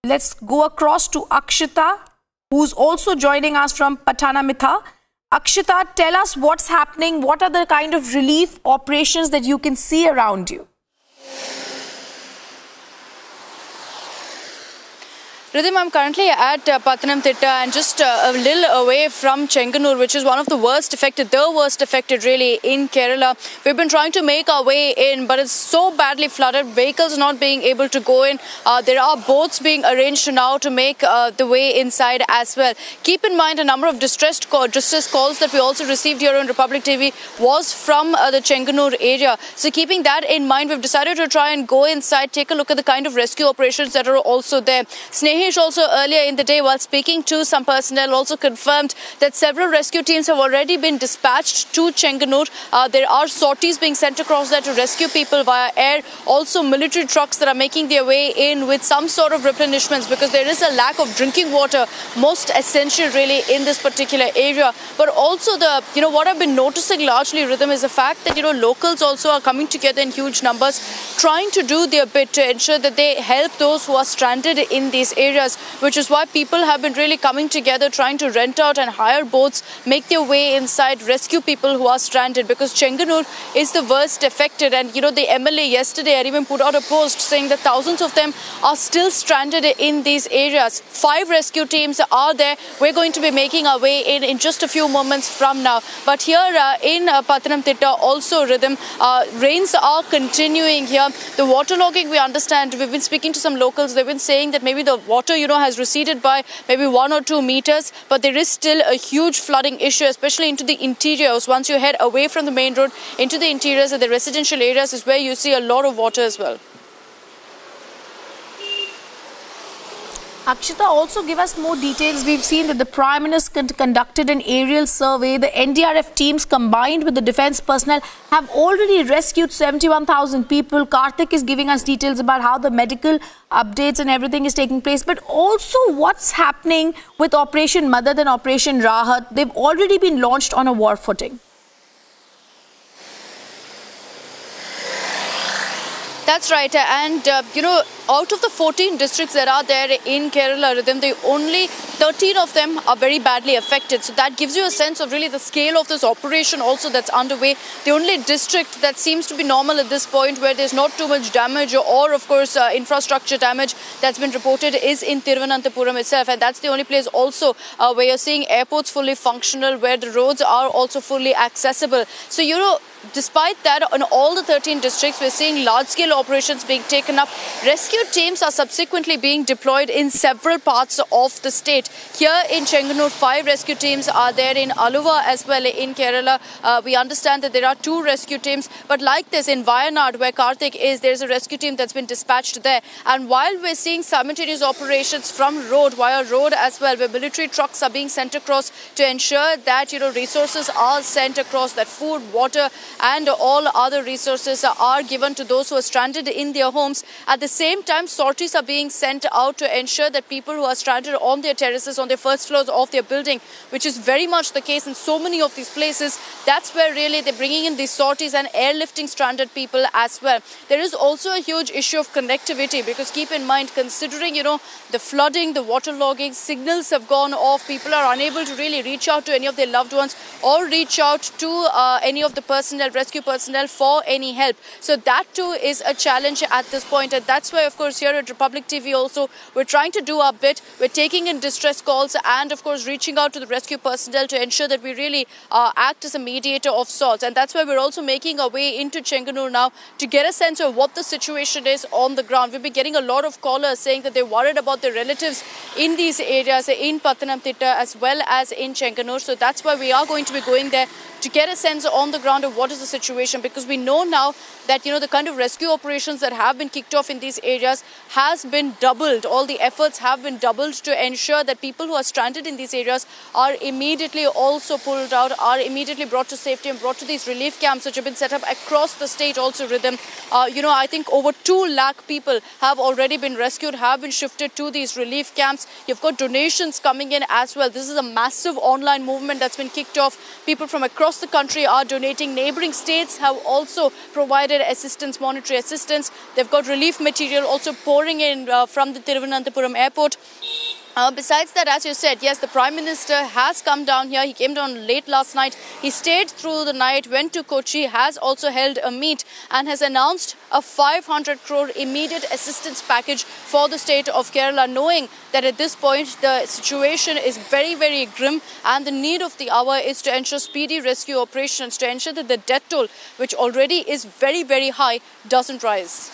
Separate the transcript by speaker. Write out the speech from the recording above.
Speaker 1: Let's go across to Akshita, who's also joining us from Pathanamthitta. Akshita, tell us what's happening. What are the kind of relief operations that you can see around you?
Speaker 2: Rhythm, I'm currently at Pathanamthitta and just a little away from Chenganur, which is one of the worst affected really in Kerala. We've been trying to make our way in, but it's so badly flooded, vehicles not being able to go in. There are boats being arranged now to make the way inside as well. Keep in mind, a number of distress calls that we also received here on Republic TV was from the Chenganur area. So keeping that in mind, we've decided to try and go inside, take a look at the kind of rescue operations that are also there. Snehish also earlier in the day, while speaking to some personnel, also confirmed that several rescue teams have already been dispatched to Chenganur. There are sorties being sent across there to rescue people via air. Also military trucks that are making their way in with some sort of replenishments, because there is a lack of drinking water, most essential really in this particular area. But also what I've been noticing largely, Rhythm, is the fact that locals also are coming together in huge numbers, trying to do their bit to ensure that they help those who are stranded in these areas, which is why people have been really coming together, trying to rent out and hire boats, make their way inside, rescue people who are stranded, because Chenganur is the worst affected. And the MLA yesterday had even put out a post saying that thousands of them are still stranded in these areas. 5 rescue teams are there. We're going to be making our way in just a few moments from now. But here in Pathanamthitta also, Rhythm, rains are continuing here. The waterlogging, we understand, we've been speaking to some locals, they've been saying that maybe the water has receded by maybe 1 or 2 meters, but there is still a huge flooding issue, especially into the interiors. Once you head away from the main road into the interiors and the residential areas is where you see a lot of water as well.
Speaker 1: Akshita, also give us more details. We've seen that the Prime Minister conducted an aerial survey. The NDRF teams combined with the defence personnel have already rescued 71,000 people. Karthik is giving us details about how the medical updates and everything is taking place. But also what's happening with Operation Madad and Operation Rahat. They've already been launched on a war footing.
Speaker 2: That's right. And, out of the 14 districts that are there in Kerala, Rhythm, only 13 of them are very badly affected. So that gives you a sense of really the scale of this operation also that's underway. The only district that seems to be normal at this point, where there's not too much damage or, of course, infrastructure damage that's been reported, is in Thiruvananthapuram itself. And that's the only place also where you're seeing airports fully functional, where the roads are also fully accessible. So, despite that, on all the 13 districts, we're seeing large-scale operations being taken up. Rescue teams are subsequently being deployed in several parts of the state. Here in Chenganur, 5 rescue teams are there. In Aluva as well in Kerala, we understand that there are 2 rescue teams. But like this, in Wayanad, where Karthik is, there's a rescue team that's been dispatched there. And while we're seeing simultaneous operations from road, via road as well, where military trucks are being sent across to ensure that, resources are sent across, that food, water, and all other resources are given to those who are stranded in their homes. At the same time, sorties are being sent out to ensure that people who are stranded on their terraces, on their first floors of their building, which is very much the case in so many of these places, that's where really they're bringing in these sorties and airlifting stranded people as well. There is also a huge issue of connectivity, because keep in mind, considering, the flooding, the waterlogging, signals have gone off. People are unable to really reach out to any of their loved ones or reach out to any of the rescue personnel for any help. So that too is a challenge at this point, and that's why, of course, here at Republic TV also, we're trying to do our bit. We're taking in distress calls and, of course, reaching out to the rescue personnel to ensure that we really act as a mediator of sorts. And that's why we're also making our way into Chenganur now to get a sense of what the situation is on the ground. We've been getting a lot of callers saying that they're worried about their relatives in these areas, in Pathanamthitta as well as in Chenganur. So that's why we are going to be going there to get a sense on the ground of what is the situation, because we know now that, the kind of rescue operations that have been kicked off in these areas has been doubled. All the efforts have been doubled to ensure that people who are stranded in these areas are immediately also pulled out, are immediately brought to safety and brought to these relief camps which have been set up across the state also, Rhythm. I think over 2 lakh people have already been rescued, have been shifted to these relief camps. You've got donations coming in as well. This is a massive online movement that's been kicked off. People from across the country are donating. Neighboring neighbouring states have also provided assistance, monetary assistance. They've got relief material also pouring in from the Thiruvananthapuram airport. Besides that, as you said, yes, the Prime Minister has come down here. He came down late last night. He stayed through the night, went to Kochi, has also held a meet and has announced a 500 crore immediate assistance package for the state of Kerala, knowing that at this point the situation is very, very grim and the need of the hour is to ensure speedy rescue operations, to ensure that the death toll, which already is very, very high, doesn't rise.